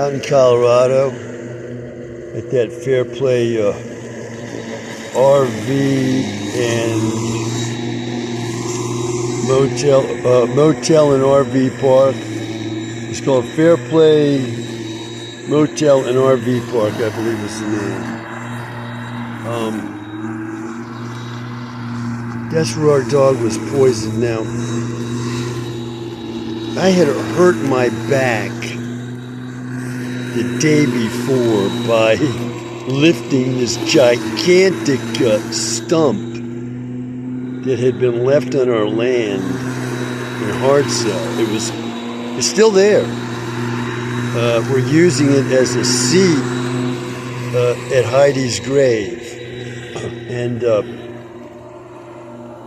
out in Colorado at that Fair Play RV and motel and RV park. It's called Fair Play Motel and RV Park, I believe is the name. That's where our dog was poisoned. Now, I had hurt my back the day before by lifting this gigantic stump that had been left on our land in Hartselle. It's still there. We're using it as a seat at Heidi's grave. And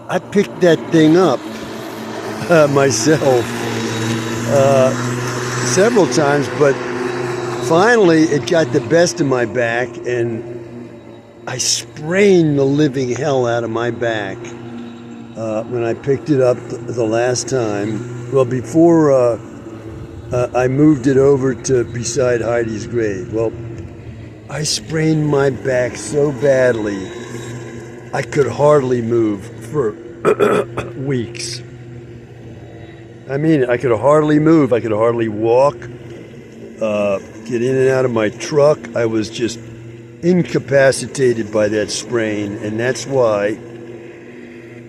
I picked that thing up myself several times, but finally it got the best of my back, and I sprained the living hell out of my back when I picked it up the last time. Well, before I moved it over to beside Heidi's grave. Well, I sprained my back so badly I could hardly move for weeks. I mean, I could hardly move. I could hardly walk, get in and out of my truck. I was just incapacitated by that sprain, and that's why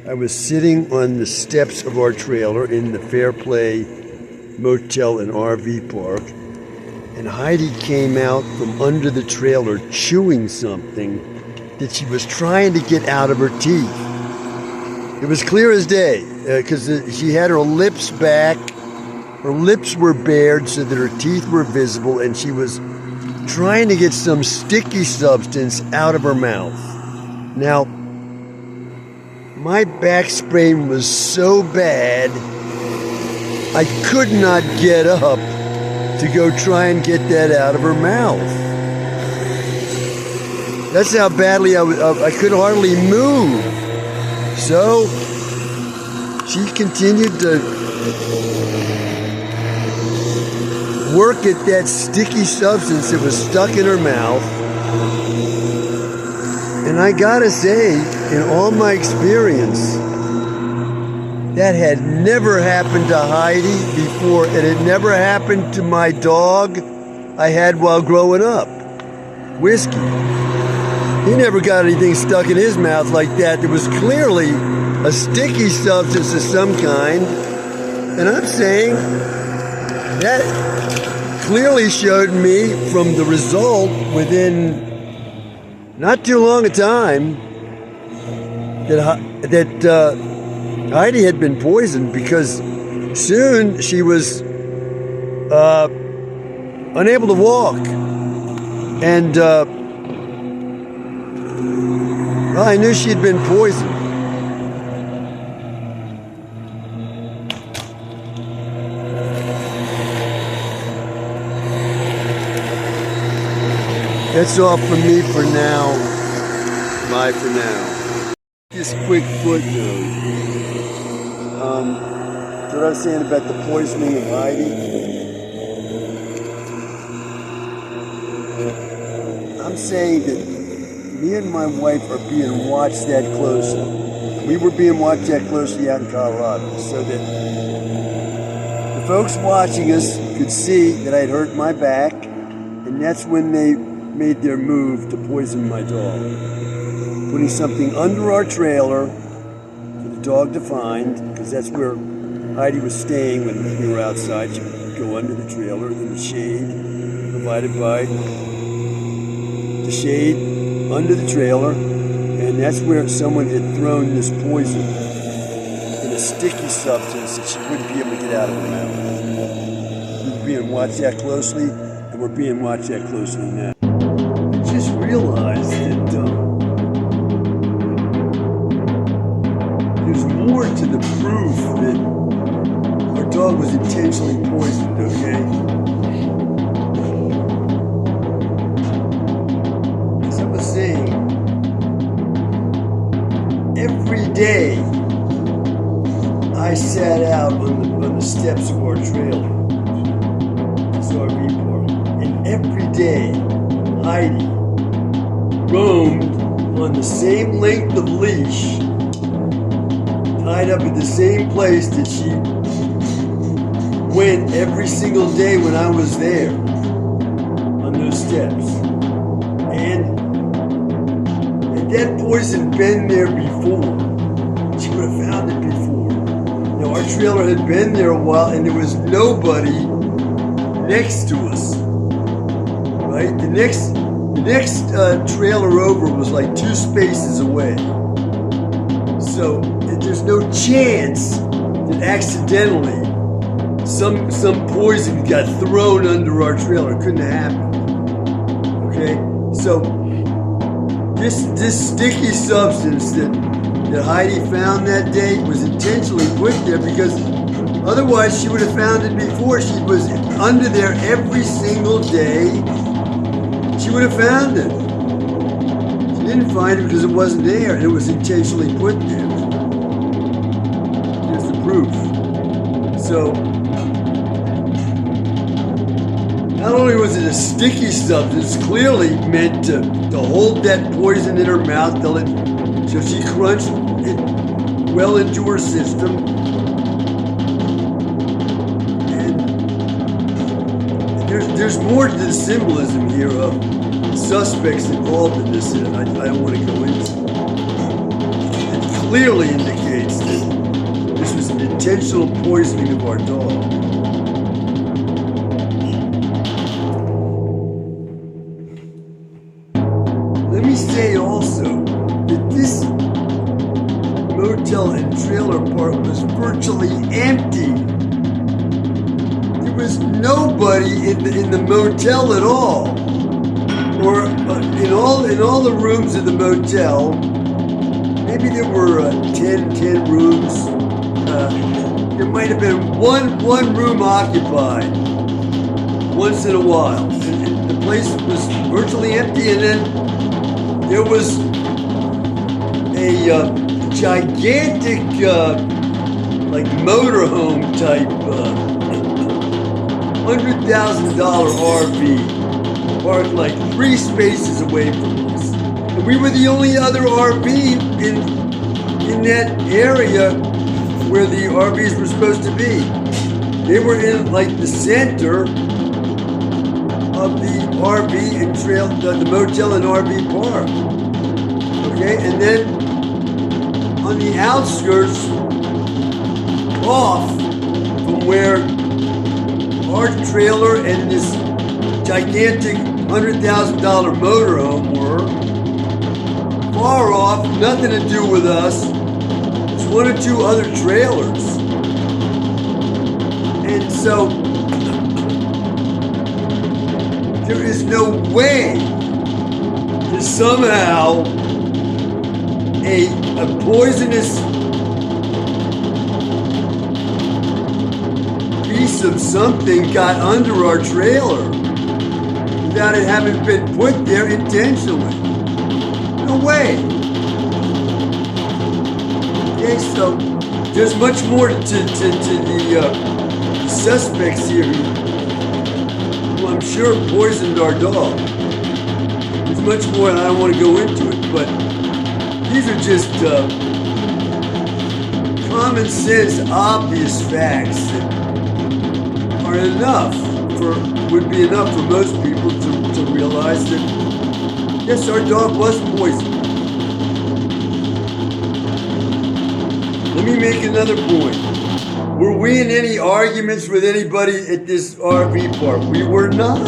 I was sitting on the steps of our trailer in the Fair Play Motel and RV Park, and Heidi came out from under the trailer chewing something that she was trying to get out of her teeth. It was clear as day, because she had her lips back, her lips were bared so that her teeth were visible, and she was trying to get some sticky substance out of her mouth. Now, my back sprain was so bad, I could not get up to go try and get that out of her mouth. That's how badly I could hardly move. So she continued to work at that sticky substance that was stuck in her mouth. And I gotta say, in all my experience, that had never happened to Heidi before. It had never happened to my dog I had while growing up, Whiskey. He never got anything stuck in his mouth like that. There was clearly a sticky substance of some kind. And I'm saying that clearly showed me from the result within not too long a time that Heidi had been poisoned, because soon she was unable to walk. And well, I knew she had been poisoned. That's all from me for now. Bye for now. Just quick footnote. What I was saying about the poisoning of Heidi. I'm saying that me and my wife are being watched that closely. We were being watched that closely out in Colorado, so that the folks watching us could see that I'd hurt my back, and that's when they made their move to poison my dog. Putting something under our trailer for the dog to find, because that's where Heidi was staying when we were outside. She would go under the trailer in the shade provided by the shade under the trailer, and that's where someone had thrown this poison in a sticky substance that she wouldn't be able to get out of her mouth. We were being watched that closely, and we're being watched that closely now. I just realized that there's more to the proof that our dog was intentionally poisoned, okay? As I was saying, every day I sat out on the steps of our trailer. This RV park. And every day, Heidi roamed on the same length of leash, tied up at the same place that she went every single day when I was there on those steps. And had that poison been there before, she would have found it before. Now, our trailer had been there a while and there was nobody next to us, right? The next trailer over was like 2 spaces away. So there's no chance that accidentally some poison got thrown under our trailer. It couldn't have happened. Okay? So this sticky substance that Heidi found that day was intentionally put there because otherwise she would have found it before. She was under there every single day. She would have found it. She didn't find it because it wasn't there. It was intentionally put there. Here's the proof. So, not only was it a sticky substance, clearly meant to hold that poison in her mouth so she crunched it well into her system. And there's more to the symbolism here of suspects involved in this that I don't want to go into. It clearly indicates that this was an intentional poisoning of our dog. Let me say also that this motel and trailer park was virtually empty. There was nobody in the motel at all, or in all the rooms of the motel. Maybe there were 10 rooms. There might have been one room occupied once in a while. And the place was virtually empty, and then there was a gigantic, like motorhome type, $100,000 RV parked like 3 spaces away from us. And we were the only other RV in that area where the RVs were supposed to be. They were in like the center of the RV and the motel and RV park. Okay, and then on the outskirts, off from where our trailer and this gigantic $100,000 motorhome were, far off, nothing to do with us, there's 1 or 2 other trailers. And so there is no way that somehow a poisonous piece of something got under our trailer without it having been put there intentionally. No way. Okay, so there's much more to the suspects here who I'm sure poisoned our dog. There's much more, and I don't want to go into it, but these are just common sense, obvious facts that are would be enough for most people to realize that, yes, our dog was poisoned. Let me make another point. Were we in any arguments with anybody at this RV park? We were not.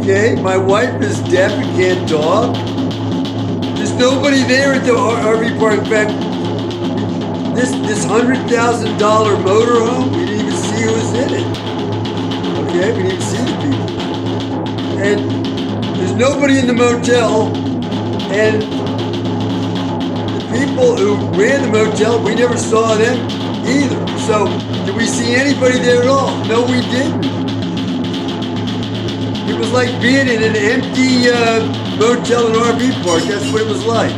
Okay, my wife is deaf and can't talk. There's nobody there at the RV park. In fact, this $100,000 motorhome, we didn't even see who was in it. Okay, we didn't even see the people. And there's nobody in the motel, and the people who ran the motel, we never saw them either. So, did we see anybody there at all? No, we didn't. It was like being in an empty motel and RV park. That's what it was like.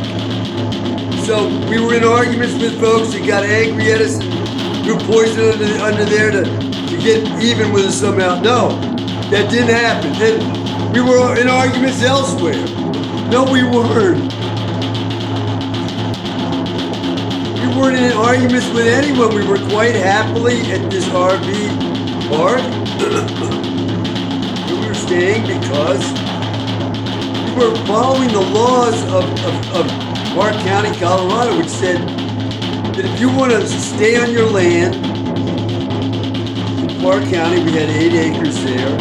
So we were in arguments with folks that got angry at us and threw poison under there to get even with us somehow. No, That didn't happen. And we were in arguments elsewhere. No, we weren't. We weren't in arguments with anyone. We were quite happily at this RV park. We were staying because we were following the laws of Park County, Colorado, which said that if you want to stay on your land, in Park County, we had 8 acres there.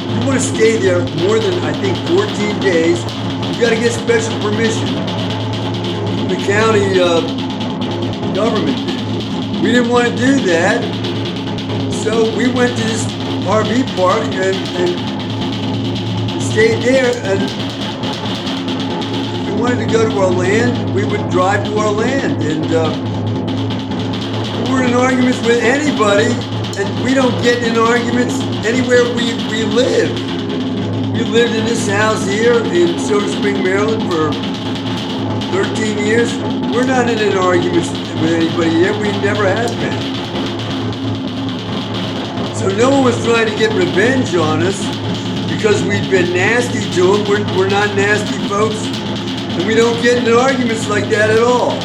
If you want to stay there more than, I think, 14 days, you got to get special permission from the county government. We didn't want to do that, so we went to this RV park and stayed there. And if we wanted to go to our land, we would drive to our land. And we weren't in arguments with anybody, and we don't get in arguments anywhere we live. We lived in this house here in Silver Spring, Maryland for 13 years. We're not in an argument with anybody here. We never have been. So no one was trying to get revenge on us because we've been nasty to them. We're not nasty folks, and we don't get into arguments like that at all.